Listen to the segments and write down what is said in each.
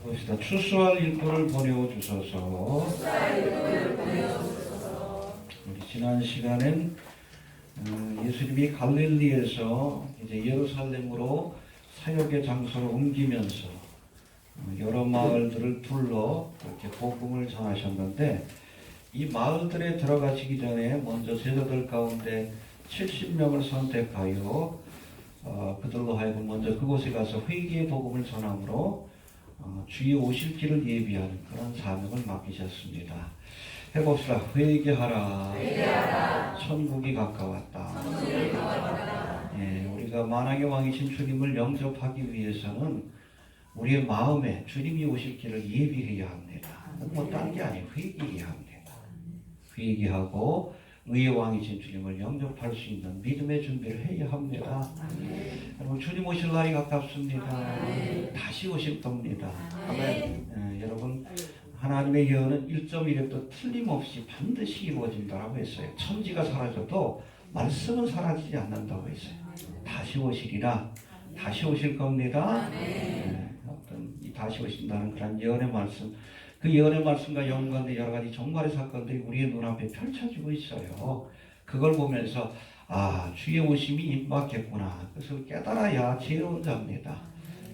봅시다. 추수할 일꾼을 보내주소서. 우리 지난 시간엔 예수님이 갈릴리에서 이제 예루살렘으로 사역의 장소로 옮기면서 여러 마을들을 둘러 이렇게 복음을 전하셨는데, 이 마을들에 들어가시기 전에 먼저 제자들 가운데 70명을 선택하여 그들로 하여금 먼저 그곳에 가서 회개의 복음을 전함으로 주의 오실 길을 예비하는 그런 사명을 맡기셨습니다. 해봅시다. 회개하라. 천국이 가까웠다. 예, 우리가 만왕의 왕이신 주님을 영접하기 위해서는 우리의 마음에 주님이 오실 길을 예비해야 합니다. 뭐 딴 게 아니에요. 회개해야 합니다. 회개하고 의의 왕이신 주님을 영접할 수 있는 믿음의 준비를 해야 합니다. 여러분, 주님 오실 날이 가깝습니다. 다시 오실 겁니다. 여러분, 하나님의 예언은 1.1획도 틀림없이 반드시 이루어진다고 했어요. 천지가 사라져도 말씀은 사라지지 않는다고 했어요. 다시 오시리라. 다시 오실 겁니다. 어떤 이 다시 오신다는 그런 예언의 말씀, 그 예언의 말씀과 연관된 여러 가지 종말의 사건들이 우리의 눈앞에 펼쳐지고 있어요. 그걸 보면서 주의 오심이 임박했구나. 그것을 깨달아야 지혜로운 자입니다.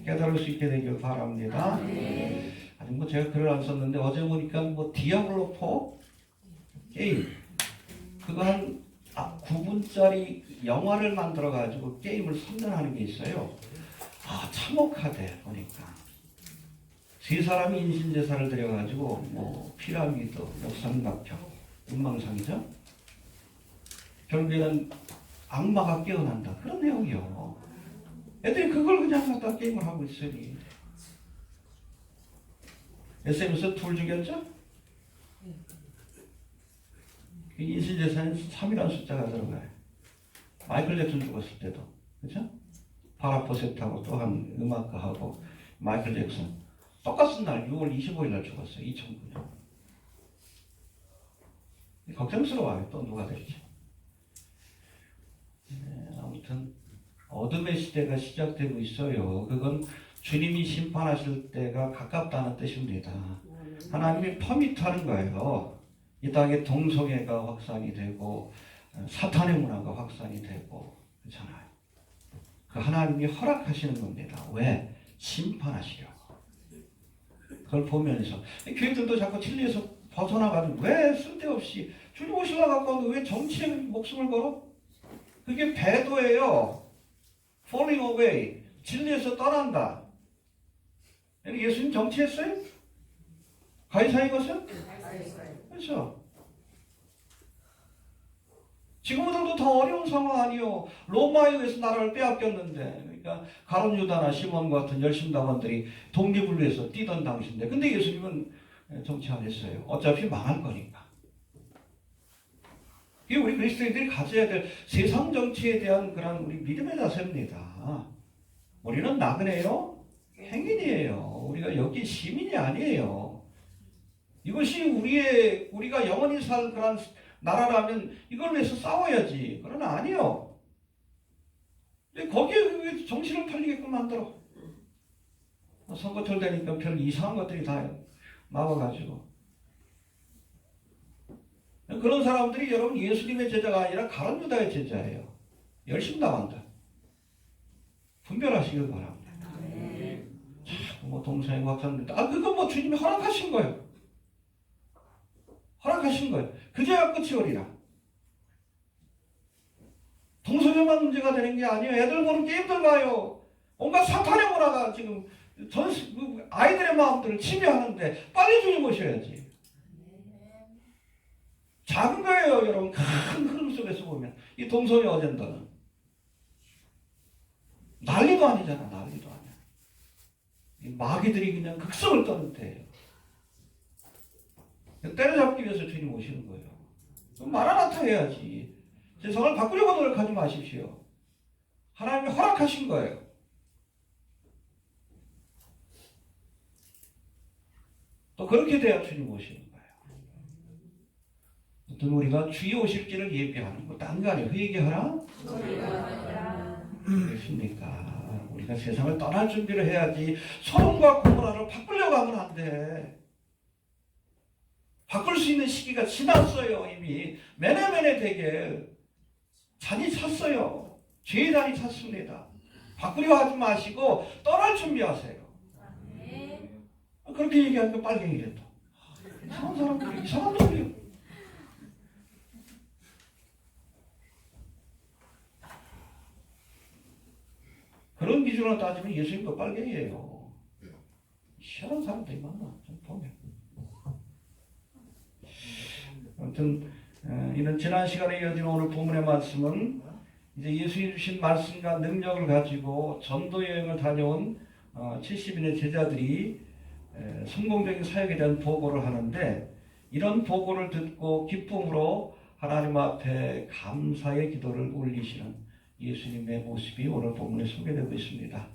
깨달을 수 있게 되길 바랍니다. 아직 뭐 제가 글을 안 썼는데 어제 보니까 뭐 디아블로 4 게임, 그거 한 9분짜리 영화를 만들어 가지고 게임을 선전하는 게 있어요. 참혹하대. 보니까 세 사람이 인신제사를 드려가지고 뭐 피라미드, 역삼각형, 운망상이죠. 결국에는 악마가 깨어난다. 그런 내용이요. 애들이 그걸 그냥 갖다 게임을 하고 있으니. SM에서 둘 죽였죠? 인신제사는 3이라는 숫자가 들어가요. 마이클 잭슨 죽었을 때도. 그렇죠? 파라포셋하고 또 한 음악가하고 마이클 잭슨. 똑같은 날 6월 25일 날 죽었어요. 2009년. 걱정스러워요. 또 누가 될지. 아무튼 어둠의 시대가 시작되고 있어요. 그건 주님이 심판하실 때가 가깝다는 뜻입니다. 하나님이 퍼밋하는 거예요. 이 땅에 동성애가 확산이 되고 사탄의 문화가 확산이 되고 그렇잖아요. 그 하나님이 허락하시는 겁니다. 왜? 심판하시려고. 그걸 보면서 교회들도 자꾸 진리에서 벗어나가지고 왜 쓸데없이 주님 오시려고 하고 왜 정치에 목숨을 걸어? 그게 배도예요. falling away. 진리에서 떠난다. 예수님 정치했어요? 가이사의 것은? 그렇죠. 지금보다도 더 어려운 상황 아니요. 로마에 의해서 나라를 빼앗겼는데, 그러니까 가룟 유다나 시몬 같은 열심당원들이 독립을 위해서 뛰던 당시인데, 근데 예수님은 정치 안 했어요. 어차피 망할 거니까. 이게 우리 그리스도인들이 가져야 될 세상 정치에 대한 그런 우리 믿음의 자세입니다. 우리는 나그네요, 행인이에요. 우리가 여기 시민이 아니에요. 이것이 우리가 영원히 살 그런 나라라면 이걸 위해서 싸워야지. 그러나 아니요. 거기에 정신을 팔리게끔 만들어. 선거철 되니까 별 이상한 것들이 다 나와가지고. 그런 사람들이 여러분 예수님의 제자가 아니라 가룟 유다의 제자예요. 열심당한다. 분별하시길 바랍니다. 자꾸 뭐 동성애 확산된다. 그건 뭐 주님이 허락하신 거예요. 허락하신 거예요. 그제야 끝이 오리라. 동성애만 문제가 되는 게 아니에요. 애들 보는 게임들 봐요. 온갖 사탄의 문화가 지금 아이들의 마음들을 침해하는데 빨리 주님 오셔야지. 작은 거예요, 여러분. 큰 흐름 속에서 보면 이 동성애 어젠다는 난리도 아니잖아. 난리도 아니야. 이 마귀들이 그냥 극성을 떠는 때예요. 때려잡기 위해서 주님 오시는 거예요. 마라나타 해야지. 세상을 바꾸려고 노력하지 마십시오. 하나님이 허락하신 거예요. 또 그렇게 돼야 주님 오시는 거예요. 어떤 우리가 주의 오실 길을 예비하는 거 딴 거 아니에요. 회개하라? 그렇습니까? 우리 우리가 세상을 떠날 준비를 해야지 소돔과 고모라를 바꾸려고 하면 안 돼. 바꿀 수 있는 시기가 지났어요. 이미 매네매네 되게 잔이 찼어요. 죄의 잔이 찼습니다. 바꾸려 하지 마시고 떠날 준비하세요. 그렇게 얘기하니까 빨갱이랬다. 이상한 사람들이 이상한 놈이에요. 그런 기준으로 따지면 예수님도 빨갱이에요. 희한한 사람들이 많아. 좀 보면. 아무튼 이런 지난 시간에 이어진 오늘 본문의 말씀은 이제 예수님 주신 말씀과 능력을 가지고 전도 여행을 다녀온 70인의 제자들이 성공적인 사역에 대한 보고를 하는데, 이런 보고를 듣고 기쁨으로 하나님 앞에 감사의 기도를 올리시는 예수님의 모습이 오늘 본문에 소개되고 있습니다.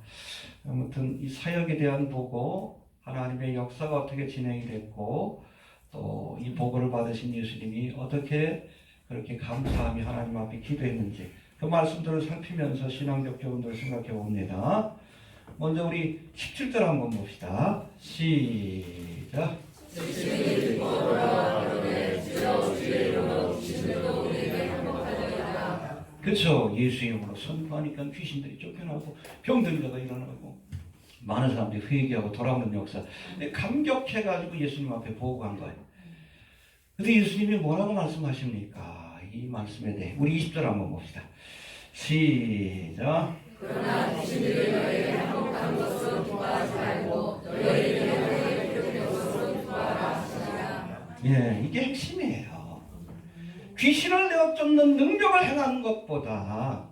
아무튼 이 사역에 대한 보고, 하나님의 역사가 어떻게 진행이 됐고, 또 이 보고를 받으신 예수님이 어떻게 그렇게 감사하며 하나님 앞에 기도했는지, 그 말씀들을 살피면서 신앙적 교훈들을 생각해 봅니다. 먼저 우리 17절 한번 봅시다. 시작. 그렇죠. 예수 이름으로 선포하니까 귀신들이 쫓겨나고 병들이 일어나고 많은 사람들이 회개하고 돌아오는 역사. 감격해가지고 예수님 앞에 보고한 거예요. 근데 예수님이 뭐라고 말씀하십니까? 이 말씀에 대해 우리 20절 한번 봅시다. 시작. 그러나 귀신들이 너희에게 항복한 것으로 통하지 말고 너희에게 항복한 것으로 통하라 하시니라. 예, 이게 핵심이에요. 귀신을 내어 쫓는 능력을 행하는 것보다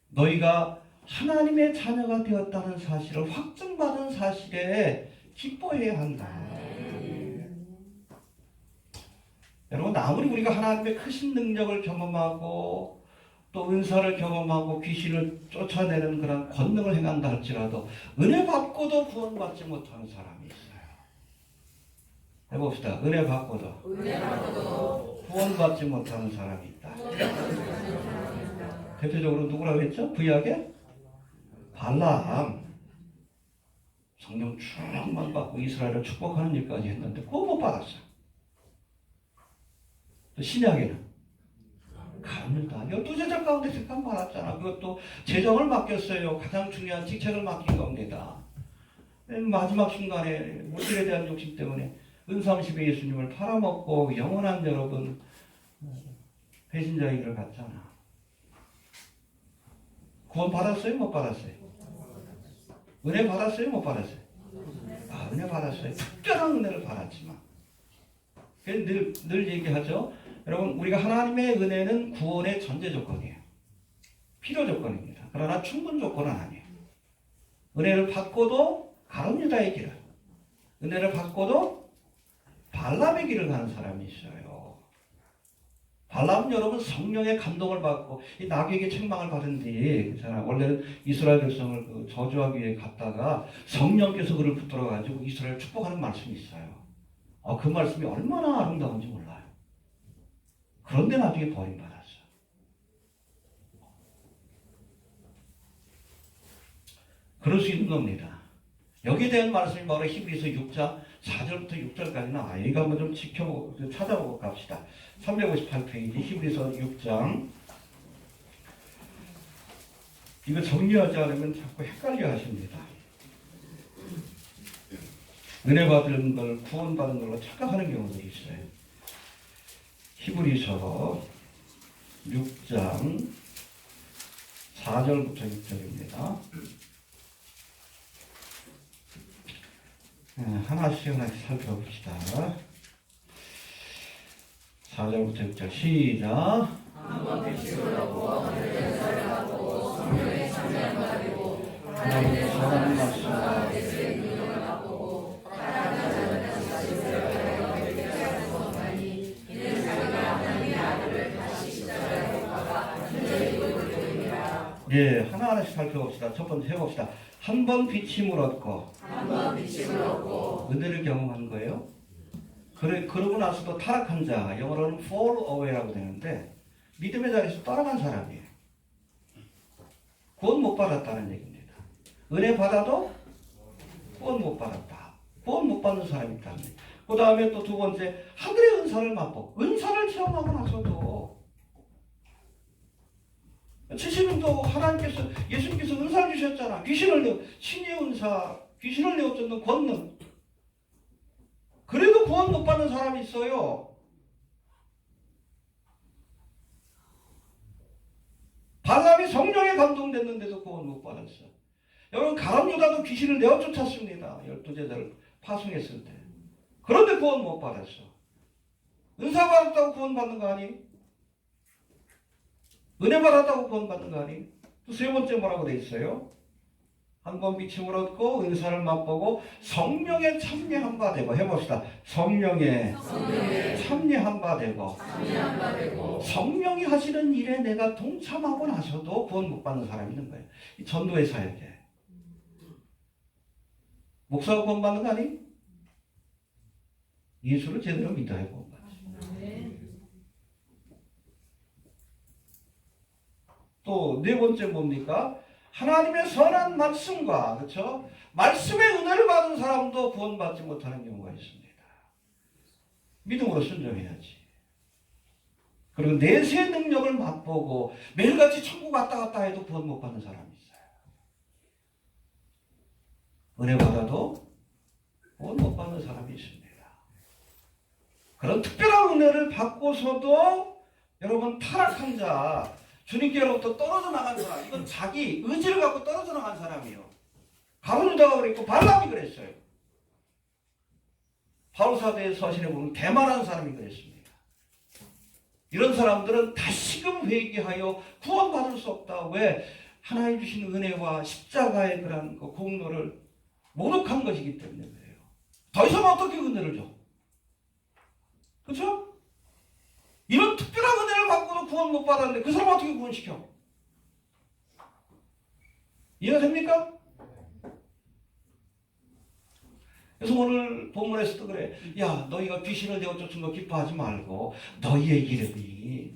너희가 하나님의 자녀가 되었다는 사실을 확증받은 사실에 기뻐해야 한다. 여러분, 아무리 우리가 하나님의 크신 능력을 경험하고 또 은사를 경험하고 귀신을 쫓아내는 그런 권능을 행한다 할지라도 은혜 받고도 구원받지 못하는 사람이 있어요. 해봅시다. 은혜 받고도 구원받지 못하는 사람이 있다. 대표적으로 누구라고 했죠? 구약에 발람. 성령 충만 받고 이스라엘을 축복하는 일까지 했는데 그거 못 받았어요. 또 신약에는 가룟유다 12제자 가운데 택함 받았잖아. 그것도 재정을 맡겼어요. 가장 중요한 직책을 맡긴 겁니다. 마지막 순간에 물질에 대한 욕심 때문에 은삼십의 예수님을 팔아먹고 영원한 여러분 배신자의 길을 갔잖아. 구원 받았어요? 못 받았어요? 은혜 받았어요? 못 받았어요? 은혜 받았어요. 특별한 은혜를 받았지만 늘 얘기하죠. 여러분, 우리가 하나님의 은혜는 구원의 전제 조건이에요. 필요 조건입니다. 그러나 충분 조건은 아니에요. 은혜를 받고도 가룟유다의 길을, 은혜를 받고도 발람의 길을 가는 사람이 있어요. 발람은 여러분 성령의 감동을 받고 이 나귀에게 책망을 받은 뒤에 원래는 이스라엘 백성을 저주하기 위해 갔다가 성령께서 그를 붙들어 가지고 이스라엘 축복하는 말씀이 있어요. 그 말씀이 얼마나 아름다운지 몰라요. 그런데 나중에 버림받았어. 그럴 수 있는 겁니다. 여기에 대한 말씀이 바로 히브리서 6장 4절부터 6절까지 나와요. 이거 한번 좀 찾아보고 갑시다. 358페이지 히브리서 6장. 이거 정리하지 않으면 자꾸 헷갈려 하십니다. 은혜 받은 걸 구원받은 걸로 착각하는 경우들이 있어요. 히브리서 6장 4절부터 6절입니다. 하나씩 살펴봅시다. 4절부터 6절 시작. 한번 빛으로 보고 하늘의 살아가고 성령의 참여한 바되고 하나님의 선한 말씀과 예수의 능력을 맛보고 하나님의 자녀는 다시 세상에 되게 하는 것만이 이는 자기가 하나님의 아들을 다시 십자가에 못 박아 하늘에 이끌고 있느니라. 예, 하나하나씩 살펴봅시다. 첫 번째 해봅시다. 한 번 비침을 얻고 은혜를 경험한 거예요. 그러고 나서도 타락한 자, 영어로는 fall away라고 되는데 믿음의 자리에서 떠나간 사람이에요. 구원 못 받았다는 얘기입니다. 은혜 받아도 구원 못 받았다. 구원 못 받는 사람이 있다는 얘기. 그 다음에 또 두 번째, 하늘의 은사를 맛보고, 은사를 체험하고 나서도 70인도 하나님께서, 예수님께서 은사를 주셨잖아. 귀신을 내어, 신의 은사, 귀신을 내어쫓는 권능. 그래도 구원 못 받는 사람이 있어요. 발람이 성령에 감동됐는데도 구원 못 받았어. 여러분, 가룟 유다도 귀신을 내어 쫓았습니다. 12제자를 파송했을 때. 그런데 구원 못 받았어. 은사 받았다고 구원 받는 거 아니? 은혜 받았다고 구원 받는 거 아니? 또 세 번째 뭐라고 돼 있어요? 한 번 비침을 얻고 은사를 맛보고 성령에 참여한 바 되고. 해봅시다. 성령에 참여한 바 되고. 성령이 하시는 일에 내가 동참하고 나서도 구원 못 받는 사람이 있는 거예요. 이 전도의 사역에. 목사가 구원 받는 거 아니? 예수를 제대로 믿어야 구원 받지. 또 네 번째 뭡니까? 하나님의 선한 말씀과, 그렇죠? 말씀의 은혜를 받은 사람도 구원받지 못하는 경우가 있습니다. 믿음으로 순종해야지. 그리고 내세의 능력을 맛보고 매일같이 천국 왔다 갔다 해도 구원 못 받는 사람이 있어요. 은혜 받아도 구원 못 받는 사람이 있습니다. 그런 특별한 은혜를 받고서도 여러분, 타락한 자, 주님께로부터 떨어져 나간 사람, 이건 자기 의지를 갖고 떨어져 나간 사람이에요. 가룟 유다가 그랬고 발람이 그랬어요. 바울사도의 서신에 보면 대만한 사람이 그랬습니다. 이런 사람들은 다시금 회개하여 구원받을 수 없다. 왜? 하나님 주신 은혜와 십자가의 그런 그 공로를 모독한 것이기 때문에 그래요. 더 이상 어떻게 은혜를 줘? 그렇죠? 이런 특별한 은혜를 받고도 구원 못 받았는데 그 사람 어떻게 구원시켜? 이해가 됩니까? 그래서 오늘 본문에서도 그래. 야, 너희가 귀신을 내어 쫓은 거 기뻐하지 말고 너희의 이름이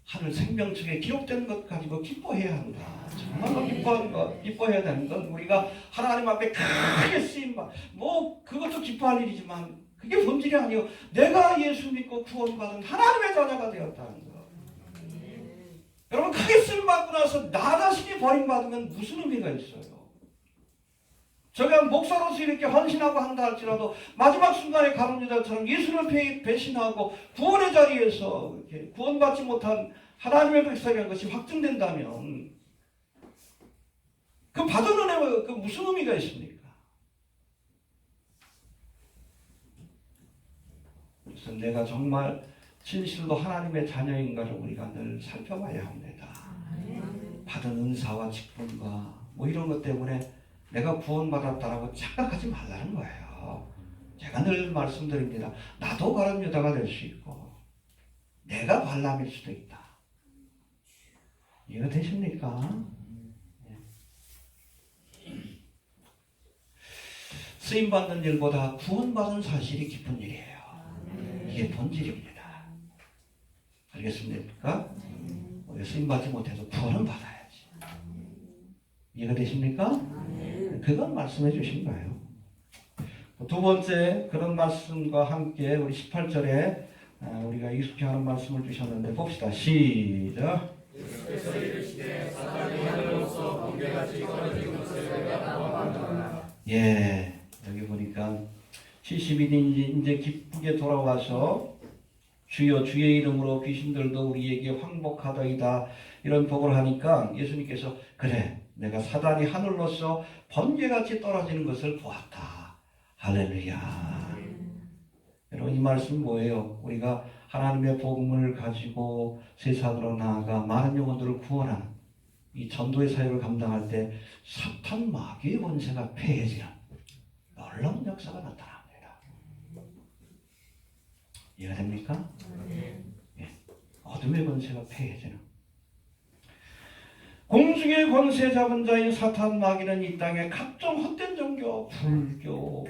하늘 생명책에 기록된 것 가지고 기뻐해야 한다. 정말로 기뻐해야 되는 건 우리가 하나님 앞에 크게 쓰임받, 그것도 기뻐할 일이지만 그게 본질이 아니요. 내가 예수 믿고 구원받은 하나님의 자녀가 되었다는 거. 여러분, 크게 쓰임받고 나서 나 자신이 버림받으면 무슨 의미가 있어요? 제가 목사로서 이렇게 헌신하고 한다 할지라도 마지막 순간에 가룟 유다처럼 예수를 배신하고 구원의 자리에서 이렇게 구원받지 못한 하나님의 백성이라는 것이 확증된다면 그 받은 은혜가 그 무슨 의미가 있습니까? 그래서 내가 정말 진실로 하나님의 자녀인가를 우리가 늘 살펴봐야 합니다. 받은 은사와 직분과 이런 것 때문에 내가 구원받았다라고 착각하지 말라는 거예요. 제가 늘 말씀드립니다. 나도 가룟 유다가 될 수 있고 내가 발람일 수도 있다. 이해가 되십니까? 쓰임받는 일보다 구원받은 사실이 기쁜 일이에요. 이게 본질입니다. 알겠습니까? 쓰임받지 못해도 구원은 받아야지. 이해가 되십니까? 그건 말씀해 주신 거예요. 두 번째, 그런 말씀과 함께 우리 18절에 우리가 익숙해하는 말씀을 주셨는데 봅시다. 시작. 예수께서 이르시되 사탄이 하늘로서 번개같이 떨어지는 것을 내가 보았노라. 예, 여기 보니까 70일이 이제 기쁘게 돌아와서 주여 주의 이름으로 귀신들도 우리에게 항복하더이다 이런 복을 하니까 예수님께서 그래 내가 사단이 하늘로서 번개같이 떨어지는 것을 보았다. 할렐루야. 여러분, 이 말씀 뭐예요? 우리가 하나님의 복음을 가지고 세상으로 나아가 많은 영혼들을 구원하는 이 전도의 사역을 감당할 때 사탄 마귀의 권세가 패해지는 놀라운 역사가 나타납니다. 이해가 됩니까? 예. 어둠의 권세가 패해지는. 공중의 권세 잡은 자인 사탄 마귀는 이 땅에 각종 헛된 종교, 불교,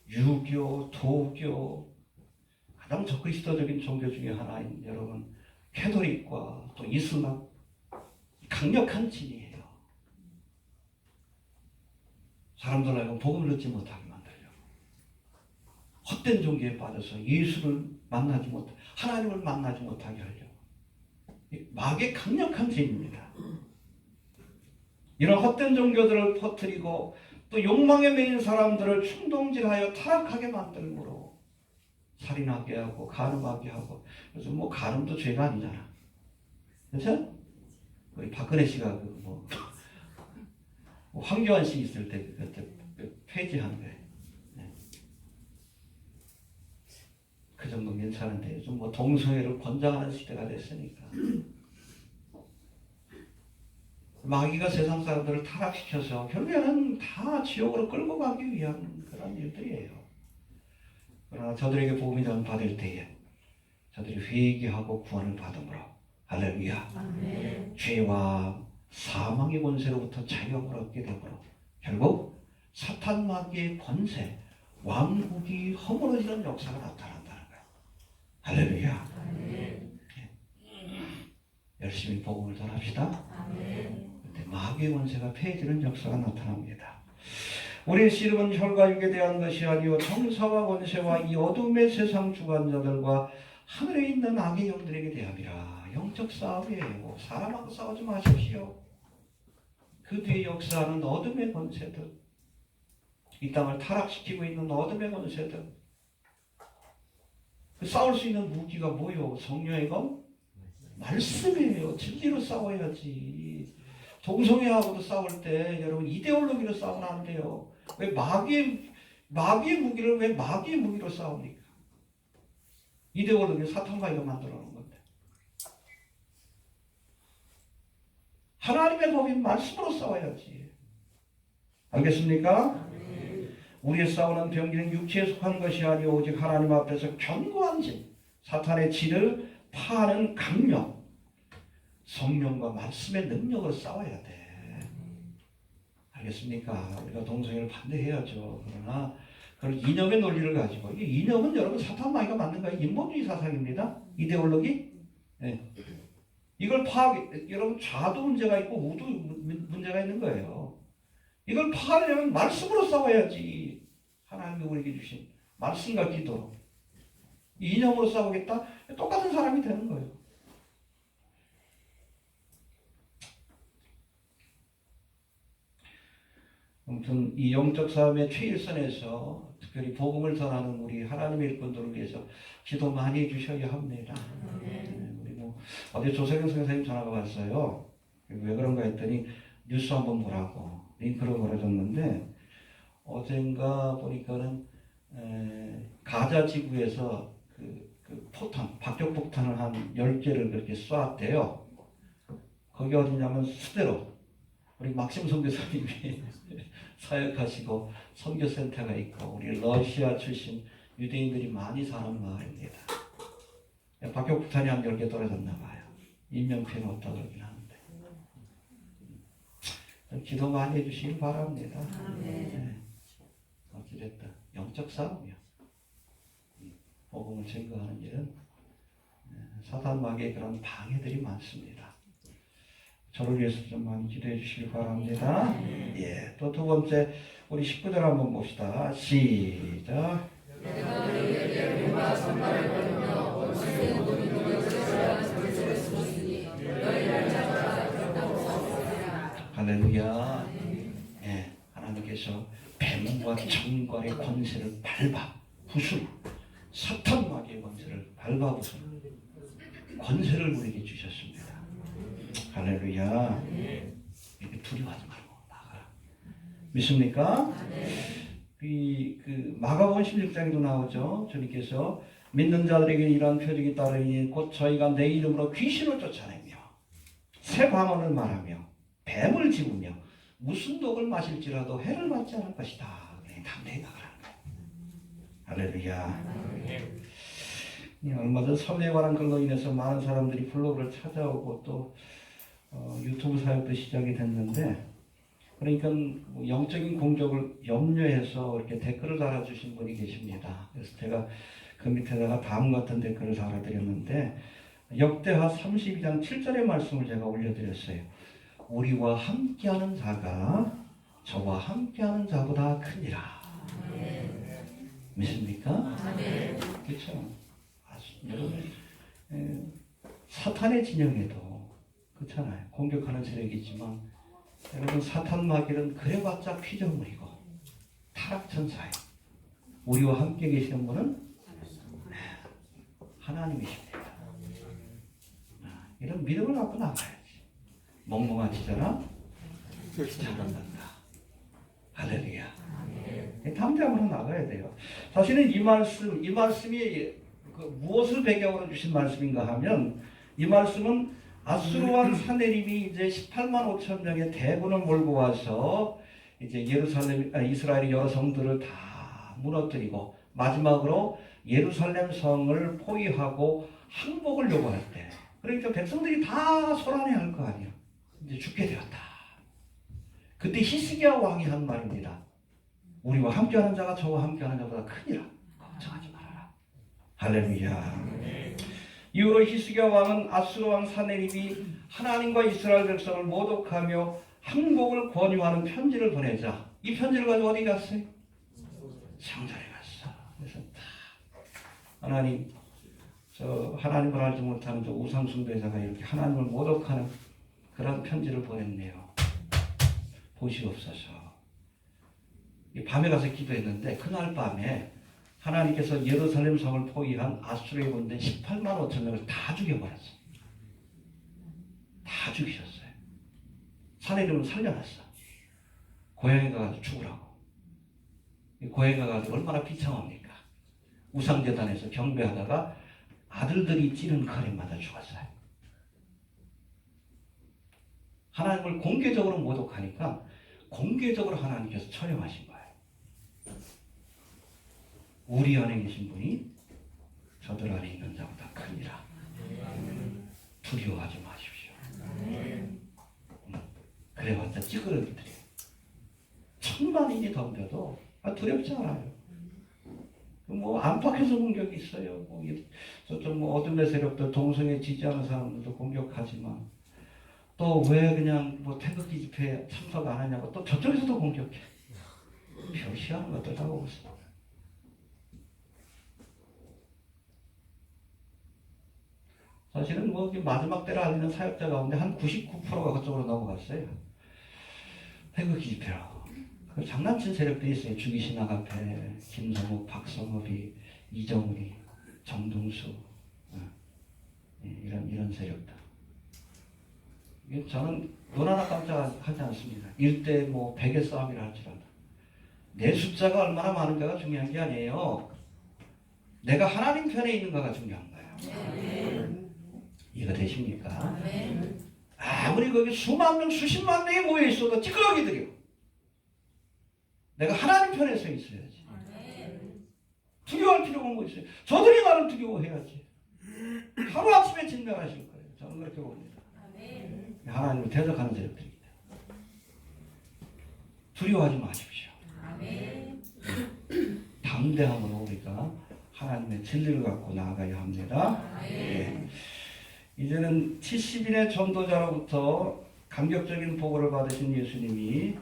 유교, 도교, 가장 적그리스도적인 종교 중에 하나인 여러분 캐톨릭과 또 이슬람, 강력한 진이에요. 사람들 알고 복음을 듣지 못하게 만들려고. 헛된 종교에 빠져서 예수를 만나지 못, 하나님을 만나지 못하게 하려고. 마귀의 강력한 진입니다. 이런 헛된 종교들을 퍼뜨리고 또 욕망에 매인 사람들을 충동질하여 타락하게 만들므로 살인하게 하고 간음하게 하고. 그래서 뭐 간음도 죄가 아니잖아. 그렇죠? 우리 박근혜 씨가 황교안 씨 있을 때 그때 폐지한 거예요. 네. 그 정도 괜찮은데 요즘 뭐 동성애를 권장하는 시대가 됐으니까. 마귀가 세상 사람들을 타락시켜서 결국에는 다 지옥으로 끌고 가기 위한 그런 일들이에요. 그러나 저들에게 복음이 전파될 때에 저들이 회개하고 구원을 받음으로 할렐루야. 아멘. 죄와 사망의 권세로부터 자유함을 얻게 되므로 결국 사탄 마귀의 권세, 왕국이 허물어지는 역사가 나타난다는 거예요. 할렐루야. 아멘. 열심히 복음을 전합시다. 아멘. 그때 마귀의 권세가 폐해지는 역사가 나타납니다. 우리의 씨름은 혈과 육에 대한 것이 아니요 정사와 권세와 이 어둠의 세상 주관자들과 하늘에 있는 악의 영들에게 대함이라. 영적 싸움이에요. 사람하고 싸우지 마십시오. 그 뒤에 역사하는 어둠의 권세들, 이 땅을 타락시키고 있는 어둠의 권세들, 그 싸울 수 있는 무기가 뭐요? 성령의 건 말씀이에요. 진리로 싸워야지. 동성애하고도 싸울 때 여러분 이데올로기로 싸우면 안 돼요. 왜 마귀의 무기를 왜 마귀의 무기로 싸웁니까? 이데올로기는 사탄마귀가 만들어 놓은 건데. 하나님의 법인 말씀으로 싸워야지. 알겠습니까? 우리의 싸우는 병기는 육체에 속한 것이 아니오 오직 하나님 앞에서 견고한 진, 사탄의 진을 파하는 강력, 성령과 말씀의 능력으로 싸워야 돼. 알겠습니까? 우리가 동성애를 반대해야죠. 그러나 그런 이념의 논리를 가지고, 이 이념은 여러분 사탄 마귀가 만든 거예요. 인본주의 사상입니다. 이데올로기. 네. 이걸 여러분 좌도 문제가 있고 우도 문제가 있는 거예요. 이걸 파하려면 말씀으로 싸워야지. 하나님이 우리에게 주신 말씀과 기도로. 이념으로 싸우겠다? 똑같은 사람이 되는 거예요. 아무튼 이 영적 싸움의 최일선에서 특별히 복음을 전하는 우리 하나님의 일꾼들을 위해서 기도 많이 해주셔야 합니다. 우리 어제 조석영 선생님 전화가 왔어요. 왜 그런가 했더니 뉴스 한번 보라고 링크를 걸어줬는데 어젠가 보니까는 가자 지구에서 그 포탄, 박격폭탄을 한 10개를 그렇게 쏘았대요. 거기 어디냐면 수대로 우리 막심 선교사님이 사역하시고 선교센터가 있고 우리 러시아 출신 유대인들이 많이 사는 마을입니다. 박격폭탄이 한 10개 떨어졌나 봐요. 인명피해는 없다고 그러긴 하는데. 기도 많이 해주시길 바랍니다. 네. 어찌됐든 영적 싸움이요. 복음을 증거하는 일은 사탄 마귀의 그런 방해들이 많습니다. 저를 위해서 좀 많이 기도해 주시길 바랍니다. 예, 또 두 번째 우리 19절 한번 봅시다. 시작. 할렐루야. 예, 하나님께서 뱀과 정갈의 권세를 밟아 부수는 사탄 마귀의 권세를 밟아 부수는 권세를 우리에게 주셨습니다. 할렐루야. 이렇게 두려워하지 말고 나가라. 믿습니까? 그 마가복음 16장에도 나오죠. 주님께서 믿는 자들에게 이러한 표적이 따르니 곧 저희가 내 이름으로 귀신을 쫓아내며 새 방언을 말하며 뱀을 집으며 무슨 독을 마실지라도 해를 받지 않을 것이다. 담대히 나가라는 거예요. 할렐루야. 얼마 전 섬에 관한 글로 인해서 많은 사람들이 블로그를 찾아오고 또 유튜브 사역도 시작이 됐는데, 그러니까 영적인 공적을 염려해서 이렇게 댓글을 달아주신 분이 계십니다. 그래서 제가 그 밑에다가 다음 같은 댓글을 달아드렸는데 역대하 32장 7절의 말씀을 제가 올려드렸어요. 우리와 함께하는 자가 저와 함께하는 자보다 크니라. 믿습니까? 그렇죠. 여러분, 사탄의 진영에도 그렇잖아요. 공격하는 세력이 있지만 여러분, 사탄 마귀는 그래봤자 피조물이고 타락천사예요. 우리와 함께 계시는 분은 하나님이십니다. 이런 믿음을 갖고 나가야지. 멍멍한 지잖아 잘한단다. 할렐루야. 담대함으로 나가야 돼요. 사실은 이 말씀이 무엇을 배경으로 주신 말씀인가 하면, 이 말씀은 아수르 왕 사네립이 이제 18만 5천 명의 대군을 몰고 와서 이제 이스라엘의 여러 성들을 다 무너뜨리고 마지막으로 예루살렘 성을 포위하고 항복을 요구할 때, 그러니까 백성들이 다 소란해할 거 아니에요. 이제 죽게 되었다. 그때 히스기야 왕이 한 말입니다. 우리와 함께하는 자가 저와 함께하는 자보다 크니라. 걱정하지 말아라. 할렐루야. 이후로 히스기야 왕은 아수르 왕 사네립이 하나님과 이스라엘 백성을 모독하며 항복을 권유하는 편지를 보내자, 이 편지를 가지고 어디 갔어요? 성전에 갔어. 그래서 하나님, 하나님을 알지 못하는 우상 숭배자가 이렇게 하나님을 모독하는 그런 편지를 보냈네요. 보시옵소서. 밤에 가서 기도했는데 그날 밤에 하나님께서 예루살렘 성을 포위한 아수르의 군대 18만 5천 명을 다 죽여버렸어. 다 죽이셨어요. 사내림을 살려놨어. 고향에 가서 죽으라고. 고향에 가서 얼마나 비참합니까? 우상재단에서 경배하다가 아들들이 찌른 칼에 맞아 죽었어요. 하나님을 공개적으로 모독하니까 공개적으로 하나님께서 처형하신 거예요. 우리 안에 계신 분이 저들 안에 있는 자보다 크니라. 두려워하지 마십시오. 그래봤자 찌그러기들이에요. 천만인이 덤벼도 두렵지 않아요. 안팎에서 공격이 있어요. 저쪽 어둠의 세력들, 동성애 지지하는 사람들도 공격하지만, 또 왜 그냥 태극기 집회에 참석 안 하냐고 또 저쪽에서도 공격해. 표시하는 것들 다 보고 있어. 사실은 마지막 때를 알리는 사역자 가운데 한 99%가 그쪽으로 넘어갔어요. 태극기 집회라고. 그 장난친 세력들이 있어요. 주기신학 앞에 김성욱, 박성업이, 이정우리, 정동수, 이런 세력들. 저는 눈 하나 깜짝하지 않습니다. 1대 100의 싸움이라 할지라도 내 숫자가 얼마나 많은가가 중요한 게 아니에요. 내가 하나님 편에 있는가가 중요한 거예요. 이해가 되십니까? 아무리 거기 수만 명, 수십만 명이 모여 있어도 찌끄러기들이요. 내가 하나님 편에 서 있어야지. 두려워할 필요가 뭐 있어요? 저들이 나를 두려워해야지. 하루아침에 진멸하실 거예요. 저는 그렇게 봅니다. 하나님을 대적하는 세력들입니다. 두려워하지 마십시오. 담대함으로 우리가 하나님의 진리를 갖고 나아가야 합니다. 예. 이제는 70인의 전도자로부터 감격적인 보고를 받으신 예수님이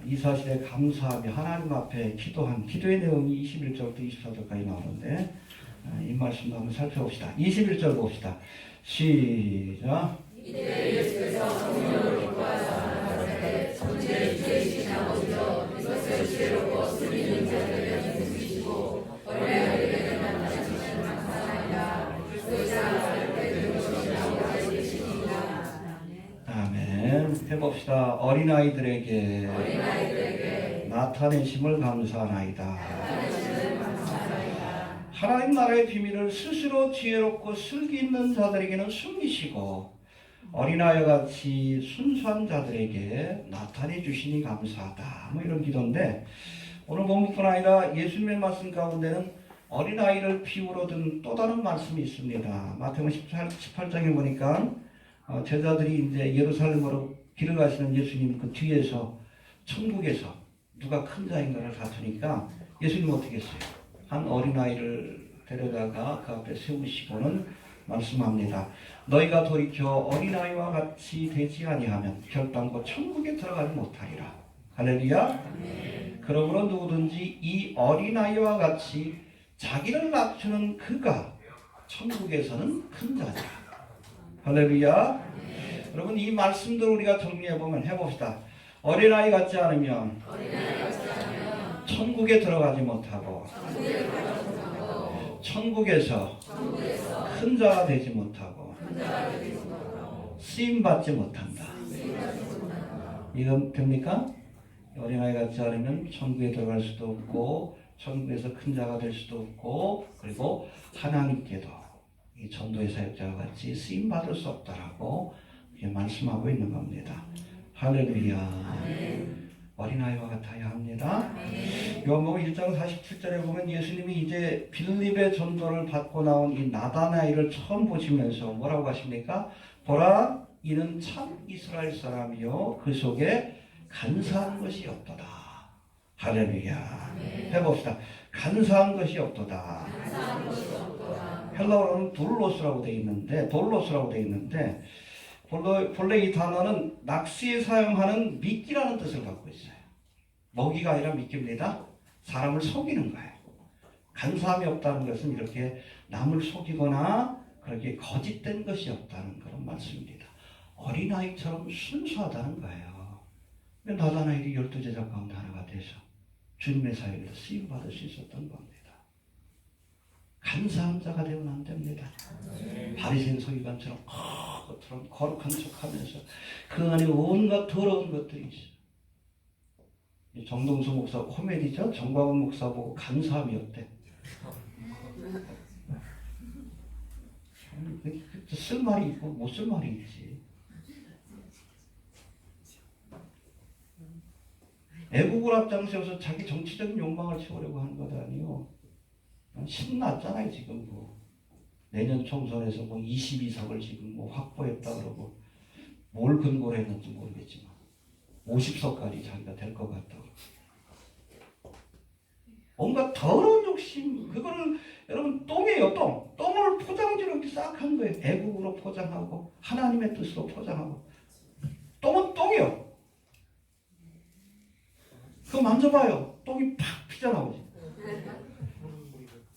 이 사실에 감사하며 하나님 앞에 기도한 기도의 내용이 21절부터 24절까지 나오는데, 이 말씀도 한번 살펴봅시다. 21절 봅시다. 시작. 이때 예수께서 성령을 기뻐하사 가라사대 천지의 주이신 아버지여 이것을 지혜롭고 스리 있는 자들에게 주시고 어린아이들에게 만나주시는 감사합니다. 그리스도의 나를 배우시라고 하시니라. 아멘. 해봅시다. 어린아이들에게 나타내심을 감사하나이다. 하나님 나라의 비밀을 스스로 지혜롭고 슬기 있는 자들에게는 숨기시고 어린아이와 같이 순수한 자들에게 나타내 주시니 감사하다. 이런 기도인데, 오늘 본문뿐 아니라 예수님의 말씀 가운데는 어린아이를 비유로 든 또 다른 말씀이 있습니다. 마태복음 18장에 보니까 제자들이 이제 예루살렘으로 길을 가시는 예수님 그 뒤에서 천국에서 누가 큰 자인가를 다투니까 예수님 어떻게 했어요? 한 어린아이를 데려다가 그 앞에 세우시고는 말씀합니다. 너희가 돌이켜 어린아이와 같이 되지 아니하면 결단코 천국에 들어가지 못하리라. 할렐루야. 그러므로 누구든지 이 어린아이와 같이 자기를 낮추는 그가 천국에서는 큰 자니라. 할렐루야. 여러분, 이 말씀들 우리가 정리해보면 해봅시다. 어린아이 같지 않으면 천국에 들어가지 못하고 천국에서 큰 자가 되지 못하고 쓰임받지 못한다. 이건 됩니까? 어린아이 같지 않으면 천국에 들어갈 수도 없고 천국에서 큰 자가 될 수도 없고, 그리고 하나님께도 이 전도의 사역자와 같이 쓰임받을 수 없다라고 말씀하고 있는 겁니다. 할렐루야. 어린아이와 같아야 합니다. 요한복음 1장 47절에 보면 예수님이 이제 빌립의 전도를 받고 나온 이 나다나엘을 처음 보시면서 뭐라고 하십니까? 보라, 이는 참 이스라엘 사람이요 그 속에 간사한 것이 없도다. 할렐루야. 해봅시다. 간사한 것이 없도다. 헬라어로는 둘로스라고 되어 있는데, 본래 이 단어는 낚시에 사용하는 미끼라는 뜻을 갖고 있어요. 먹이가 아니라 미끼입니다. 사람을 속이는 거예요. 간사함이 없다는 것은 이렇게 남을 속이거나 그렇게 거짓된 것이 없다는 그런 말씀입니다. 어린아이처럼 순수하다는 거예요. 나다나엘이 12제자 가운데 하나가 돼서 주님의 사역에서 쓰임받을 수 있었던 겁니다. 간사한 자가 되면 안 됩니다. 바리새인 서기관처럼 겉으로 거룩한 척하면서 그 안에 온갖 더러운 것들이 있어요. 정동수 목사 코미디죠. 정광훈 목사 보고 간사함이 없대. 쓸 말이 있고 못 쓸 말이 있지. 애국을 앞장서서 자기 정치적인 욕망을 채우려고 하는 것 아니요. 신났잖아요 지금 뭐. 내년 총선에서 뭐 22석을 지금 뭐 확보했다 그러고 뭘 근거로 했는지 모르겠지만 50석까지 자기가 될 것 같다고. 뭔가 더러운 욕심, 그거를 여러분 똥이에요. 똥을 포장지로 이렇게 싹 한 거예요. 애국으로 포장하고 하나님의 뜻으로 포장하고. 똥은 똥이요. 그거 만져봐요. 똥이 팍 피져나오지.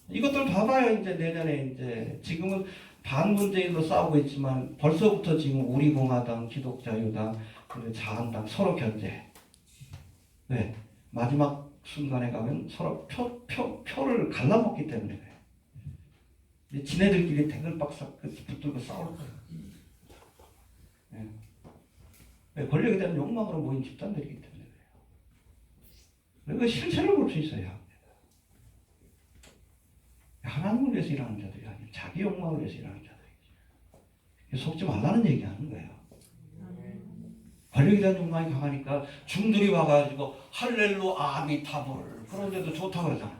이것들 봐봐요. 이제 내년에 이제 지금은 반문재인으로 싸우고 있지만 벌써부터 지금 우리공화당, 기독자유당, 그리고 자한당 서로 견제. 왜? 마지막 순간에 가면 서로 표를 갈라먹기 때문에 그래요. 지네들끼리 대글박삭 붙들고 싸울 거예요. 네. 권력에 대한 욕망으로 모인 집단들이기 때문에 그래요. 그리고 실체를 볼 수 있어야 합니다. 하나님을 위해서 일하는 자들이 아니고 자기 욕망을 위해서 일하는 자들이죠. 속지 말라는 얘기하는 거예요. 권력에 대한 욕망이 강하니까 중들이 와가지고 할렐루 아미타불 그런데도 좋다고 그러잖아.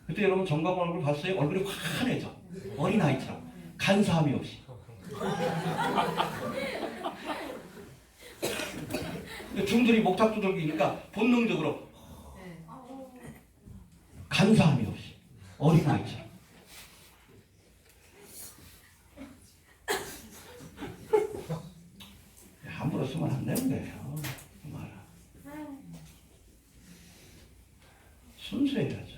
그때 여러분 정광훈 얼굴 봤어요? 얼굴이 환해져. 어린아이처럼 간사함이 없이. 중들이 목탁 두들기니까 본능적으로 간사함이 없이 어린아이처럼. 함부로 쓰면 안 되는 거예요. 그 말은. 순수해야죠.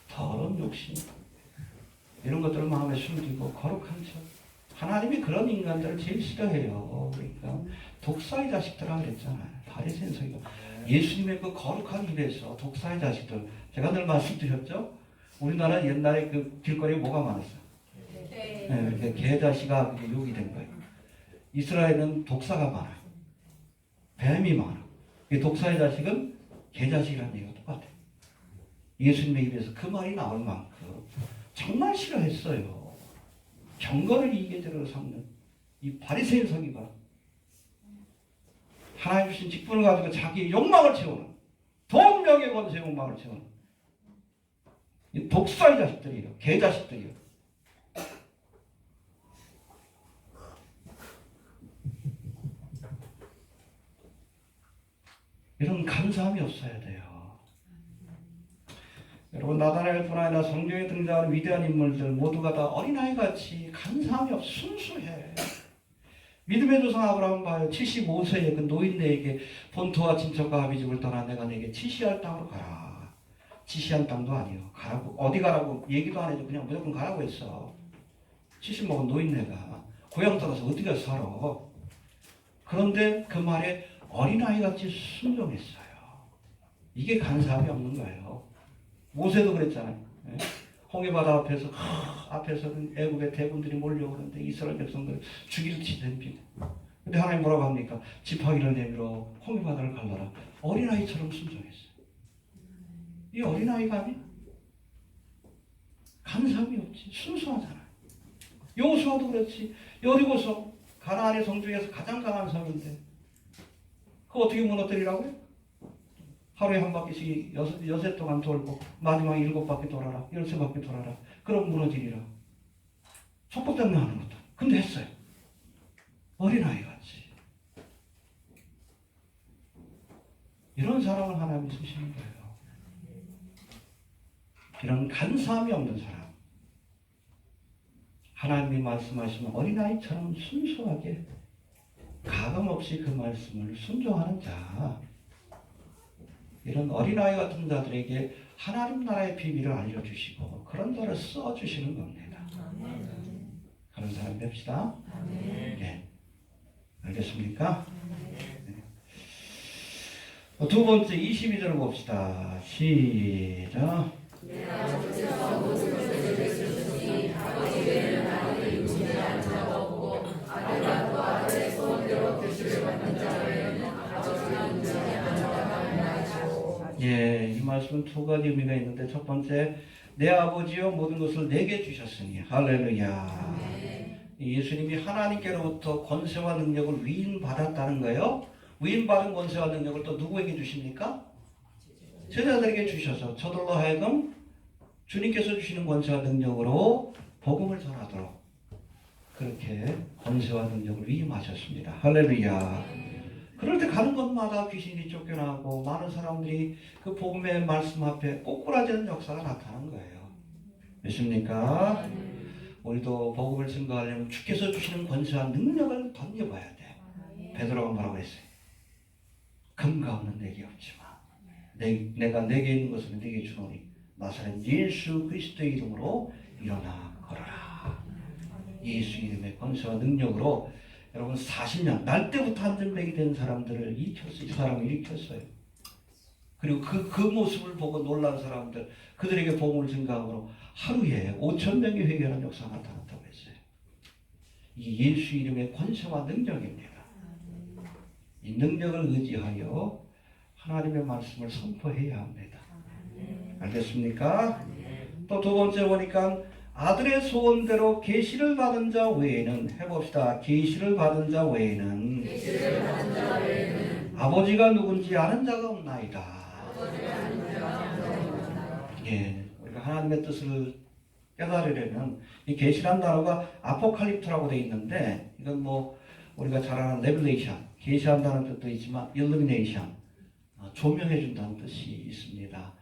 더러운 욕심 이런 것들을 마음에 숨기고 거룩한 척. 하나님이 그런 인간들을 제일 싫어해요. 그러니까 독사의 자식들아 그랬잖아요. 바리새인 서기관. 예수님의 그 거룩한 입에서 독사의 자식들. 제가 늘 말씀드렸죠. 우리나라 옛날에 그 길거리에 뭐가 많았어요? 네, 개자식아 욕이 된 거예요. 이스라엘은 독사가 많아요. 뱀이 많아. 이 독사의 자식은 개자식이라는 얘기가 똑같아요. 예수님의 입에서 그 말이 나올 만큼 정말 싫어했어요. 경건을 이계대로 삼는 이 바리새인 서기관. 하나님 주신 직분을 가지고 자기의 욕망을 채우는, 돈, 명예, 권세 욕망을 채우는 이 독사의 자식들이에요. 개자식들이에요. 이런 감사함이 없어야 돼요. 여러분 나다나엘뿐 아니라 성경에 등장하는 위대한 인물들 모두가 다 어린아이같이 간사함이 없어 순수해. 믿음의 조상 아브라함 봐요. 75세의 그 노인네에게 본토와 친척과 아비집을 떠나 내가 내게 지시할 땅으로 가라. 지시한 땅도 아니요. 가라고. 어디 가라고 얘기도 안 해도 그냥 무조건 가라고 했어. 70 먹은 노인네가 고향 떠나서 어디 가서 살아. 그런데 그 말에 어린아이같이 순종했어요. 이게 간사함이 없는 거예요. 모세도 그랬잖아요. 홍해바다 앞에서는 애국의 대군들이 몰려오는데 이스라엘 백성들 죽일 지den비. 근데 하나님 뭐라고 합니까? 지팡이를 내밀어 홍해바다를 갈라라. 어린아이처럼 순종했어요. 이 어린아이가 아니야? 간사함이 없지. 순수하잖아요. 여호수아도 그렇지. 여리고성 가나안의 성 중에서 가장 강한 성인데 그거 어떻게 무너뜨리라고요? 하루에 한 바퀴씩 여섯 동안 돌고 마지막 7바퀴 돌아라. 13바퀴 돌아라. 그럼 무너지리라. 속보 때문에 하는 것도. 근데 했어요. 어린아이같이. 이런 사람을 하나님이 쓰시는 거예요. 이런 간사함이 없는 사람. 하나님이 말씀하시면 어린아이처럼 순수하게 가감없이 그 말씀을 순종하는 자. 이런 어린아이 같은 자들에게 하나님 나라의 비밀을 알려주시고 그런 자를 써주시는 겁니다. 그런 사람 뵙시다. 네. 알겠습니까? 네. 두 번째 22절을 봅시다. 시작. 예, 이 말씀은 두 가지 의미가 있는데 첫 번째, 내 아버지여 모든 것을 내게 주셨으니 할렐루야. 예수님이 하나님께로부터 권세와 능력을 위임받았다는 거예요. 위임받은 권세와 능력을 또 누구에게 주십니까? 제자들에게 주셔서 저들로 하여금 주님께서 주시는 권세와 능력으로 복음을 전하도록 그렇게 권세와 능력을 위임하셨습니다. 할렐루야. 그럴 때 가는 곳마다 귀신이 쫓겨나고 많은 사람들이 그 복음의 말씀 앞에 꼬꾸라지는 역사가 나타난 거예요. 믿습니까? 우리도 복음을 증거하려면 주께서 주시는 권세와 능력을 던져봐야 돼. 베드로가 뭐라고 했어요? 금과 없는 내게 없지만 내가 내게 있는 것을 내게 주노니 나사렛 예수 그리스도의 이름으로 일어나 걸어라. 예수 이름의 권세와 능력으로 여러분 40년 날 때부터 안전뱅이 된 사람들을 일으켰어요. 이 사람을 일으켰어요. 그리고 그 모습을 보고 놀란 사람들 그들에게 복음을 증가함으로 하루에 5,000명이 회개하는 역사가 나타났다고 했어요. 이 예수 이름의 권세와 능력입니다. 이 능력을 의지하여 하나님의 말씀을 선포해야 합니다. 알겠습니까? 또 두 번째 보니까 아들의 소원대로 계시를 받은 자 외에는 해봅시다. 계시를 받은 자 외에는 아버지가 누군지 아는 자가 없나이다. 예, 우리가 하나님의 뜻을 깨달으려면 이 계시란 단어가 아포칼립토라고 되어 있는데 이건 뭐 우리가 잘 아는 레벨레이션, 계시한다는 뜻도 있지만 일루미네이션, 조명해 준다는 뜻이 있습니다.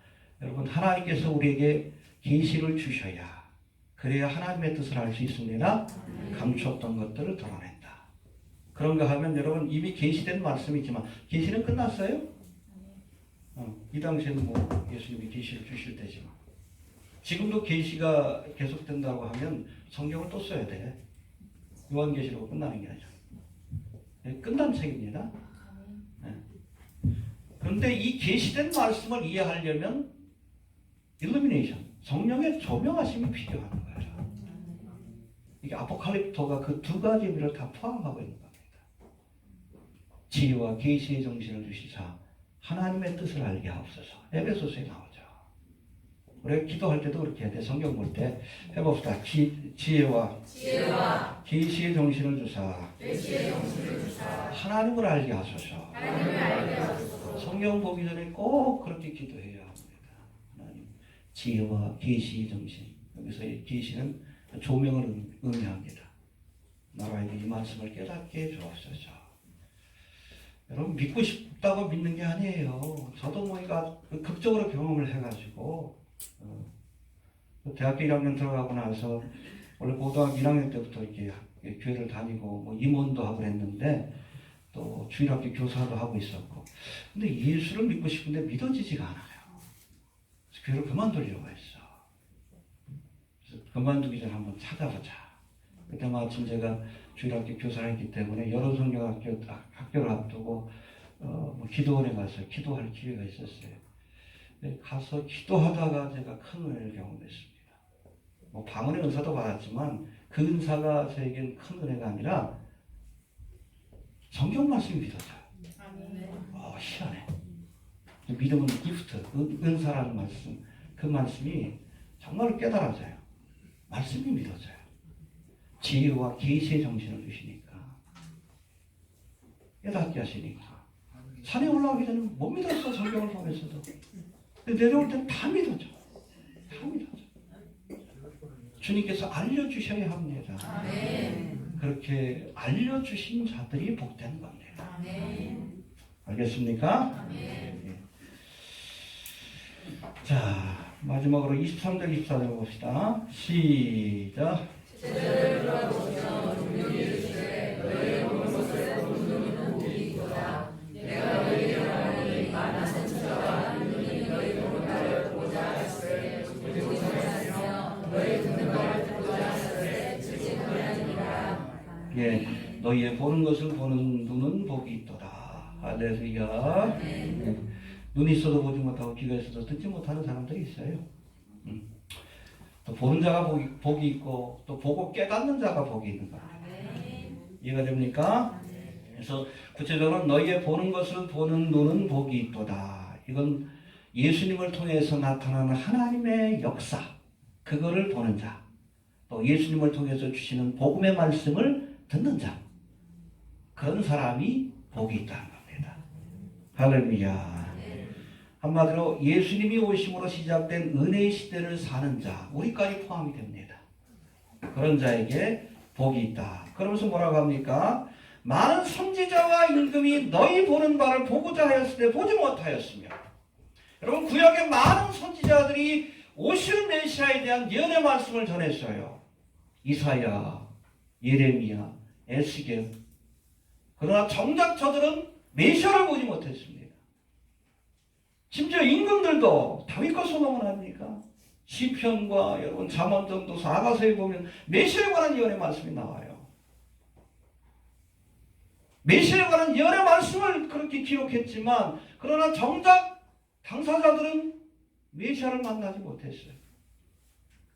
여러분 하나님께서 우리에게 계시를 주셔야 그래야 하나님의 뜻을 알 수 있습니다. 감추었던 것들을 드러낸다. 그런가 하면 여러분 이미 계시된 말씀이지만 계시는 끝났어요? 이 당시에는 뭐 예수님이 계시를 주실 때지만 지금도 계시가 계속된다고 하면 성경을 또 써야 돼. 요한계시로 끝나는 게 아니죠. 끝난 책입니다. 그런데 이 계시된 말씀을 이해하려면 일루미네이션, 성령의 조명하심이 필요한 거예요. 이게 아포칼립토가 그 두 가지 의미를 다 포함하고 있는 겁니다. 지혜와 계시의 정신을 주시사 하나님의 뜻을 알게 하옵소서. 에베소서에 나오죠. 우리가 기도할 때도 그렇게 해야 돼. 성경 볼 때 해봅시다. 지혜와 계시의 정신을 주사 하나님을 알게 하소서. 성경 보기 전에 꼭 그렇게 기도해야 합니다. 하나님 지혜와 계시의 정신. 여기서 계시는 조명을 의미합니다. 나라에게 이 말씀을 깨닫게 해주옵소서. 여러분 믿고 싶다고 믿는 게 아니에요. 저도 뭐 극적으로 경험을 해가지고 대학교 1학년 들어가고 나서 원래 고등학교 1학년 때부터 이렇게 교회를 다니고 뭐 임원도 하고 그랬는데 또 주일학교 교사도 하고 있었고 근데 예수를 믿고 싶은데 믿어지지가 않아요. 그래서 교회를 그만두려고 했어. 그래서 그만두기 전에 한번 찾아보자. 그때 마침 제가 주일학교 교사를 했기 때문에 여러 성경학교를 앞두고 뭐 기도원에 가서 기도할 기회가 있었어요. 가서 기도하다가 제가 큰 은혜를 경험했습니다. 뭐 방언의 은사도 받았지만 그 은사가 저에겐 큰 은혜가 아니라 성경 말씀이 믿어져요. 희한해. 믿음은 기프트, 은사라는 말씀, 그 말씀이 정말 깨달아져요. 말씀이 믿어져요. 지혜와 계시의 정신을 주시니까 깨닫게 하시니까 산에 올라가기 전에 못 믿었어. 성경을 보면서도. 근데 내려올 때는 다 믿어져. 다 믿어져. 주님께서 알려주셔야 합니다. 아멘. 그렇게 알려주신 자들이 복된 겁니다. 아멘. 알겠습니까? 아멘. 네. 자, 마지막으로 23절 24절 봅시다. 시작. 예, 너희의 보는 것을 보는 눈은 복이 있도다. 할렐루야. 예, 눈이 있어도 보지 못하고 귀가 있어도 듣지 못하는 사람들이 있어요. 또 보는 자가 복이 있고 또 보고 깨닫는 자가 복이 있는 거예요. 이해가 됩니까? 그래서 구체적으로 너희의 보는 것을 보는 눈은 복이 있도다. 이건 예수님을 통해서 나타나는 하나님의 역사, 그거를 보는 자, 또 예수님을 통해서 주시는 복음의 말씀을 듣는 자, 그런 사람이 복이 있다는 겁니다. 할렐루야. 한마디로 예수님이 오심으로 시작된 은혜의 시대를 사는 자, 우리까지 포함이 됩니다. 그런 자에게 복이 있다. 그러면서 뭐라고 합니까? 많은 선지자와 임금이 너희 보는 바를 보고자 하였을 때 보지 못하였으며. 여러분, 구약의 많은 선지자들이 오시는 메시아에 대한 예언의 말씀을 전했어요. 이사야, 예레미야, 에스겔. 그러나 정작 저들은 메시아를 보지 못했습니다. 심지어 임금들도 다윗과 솔로몬 아닙니까? 시편과 여러분 잠언전도서 아가서에 보면 메시아에 관한 예언의 말씀이 나와요. 메시아에 관한 예언의 말씀을 그렇게 기록했지만 그러나 정작 당사자들은 메시아를 만나지 못했어요.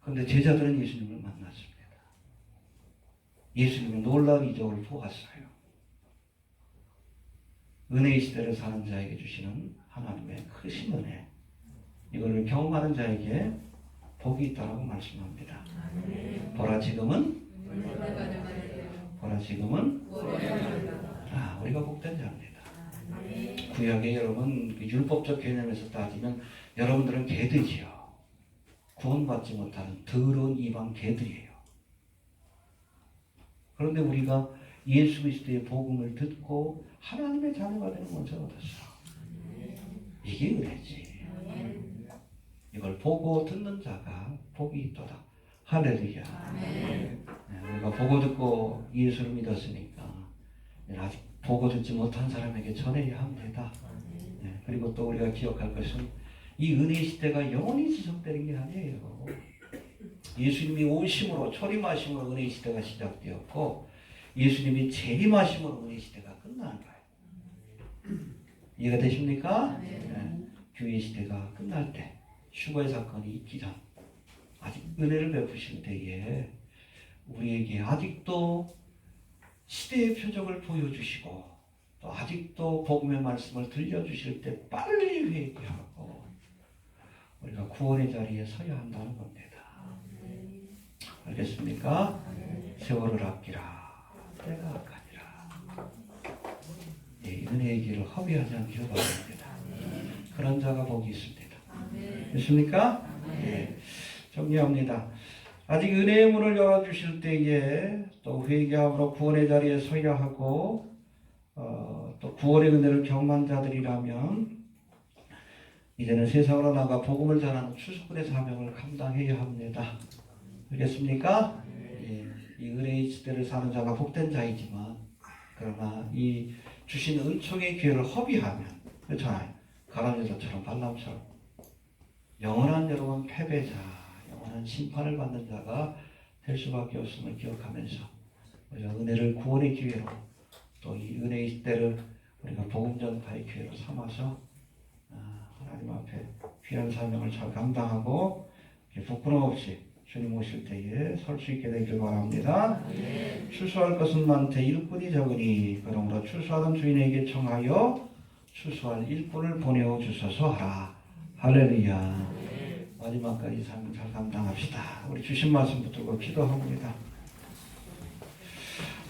그런데 제자들은 예수님을 만났습니다. 예수님의 놀라운 이적을 보았어요. 은혜의 시대를 사는 자에게 주시는 하나님의 크신 은혜, 이거를 경험하는 자에게 복이 있다라고 말씀합니다. 보라 지금은 우리가 복된 자입니다. 구약의 여러분 율법적 개념에서 따지면 여러분들은 개들이요. 구원받지 못하는 더러운 이방 개들이에요. 그런데 우리가 예수 그리스도의 복음을 듣고 하나님의 자녀가 되는 것을 얻었어. 이게 은혜지. 이걸 보고 듣는 자가 복이 있도다. 할렐루야. 우리가 보고 듣고 예수를 믿었으니까 아직 보고 듣지 못한 사람에게 전해야 합니다. 그리고 또 우리가 기억할 것은 이 은혜의 시대가 영원히 지속되는 게 아니에요. 예수님이 오심으로 초림하심으로 은혜의 시대가 시작되었고 예수님이 재림하심으로 은혜의 시대가 끝나는 거예요. 이해가 되십니까? 교회 시대가 끝날 때 휴거의 사건이 있기 전 아직 은혜를 베푸실 때에 우리에게 아직도 시대의 표적을 보여주시고 또 아직도 복음의 말씀을 들려주실 때 빨리 회개하고 우리가 구원의 자리에 서야 한다는 겁니다. 알겠습니까? 세월을 아끼라. 때가 악하니라. 은혜의 길을 허비하지 않기를 바랍니다. 그런 자가 복이 있습니다. 됐습니까? 정리합니다. 아직 은혜의 문을 열어주실 때에 또 회개함으로 구원의 자리에 서야 하고 또 구원의 은혜를 경험한 자들이라면 이제는 세상으로 나가 복음을 전하는 추수꾼의 사명을 감당해야 합니다. 알겠습니까? 예, 이 은혜의 시대를 사는 자가 복된 자이지만 그러나 이 주신 은총의 기회를 허비하면 그렇잖아요. 가룟 여자처럼 발람처럼 영원한 여러분 패배자, 영원한 심판을 받는 자가 될 수밖에 없음을 기억하면서 우리가 은혜를 구원의 기회로 또 이 은혜의 시대를 우리가 복음 전파의 기회로 삼아서 하나님 앞에 귀한 사명을 잘 감당하고 부끄럼 없이 주님 오실 때에 설 수 있게 되길 바랍니다. 추수할 것은 많되 일꾼이 적으니 그러므로 추수하던 주인에게 청하여 추수할 일꾼을 보내어 주소서 하라. 할렐루야. 마지막까지 삶을 잘 감당합시다. 우리 주신 말씀 붙들고 기도합니다.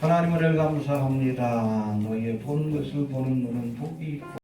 하나님 은혜를 감사합니다. 너희의 본 것을 보는 눈은 복이 있고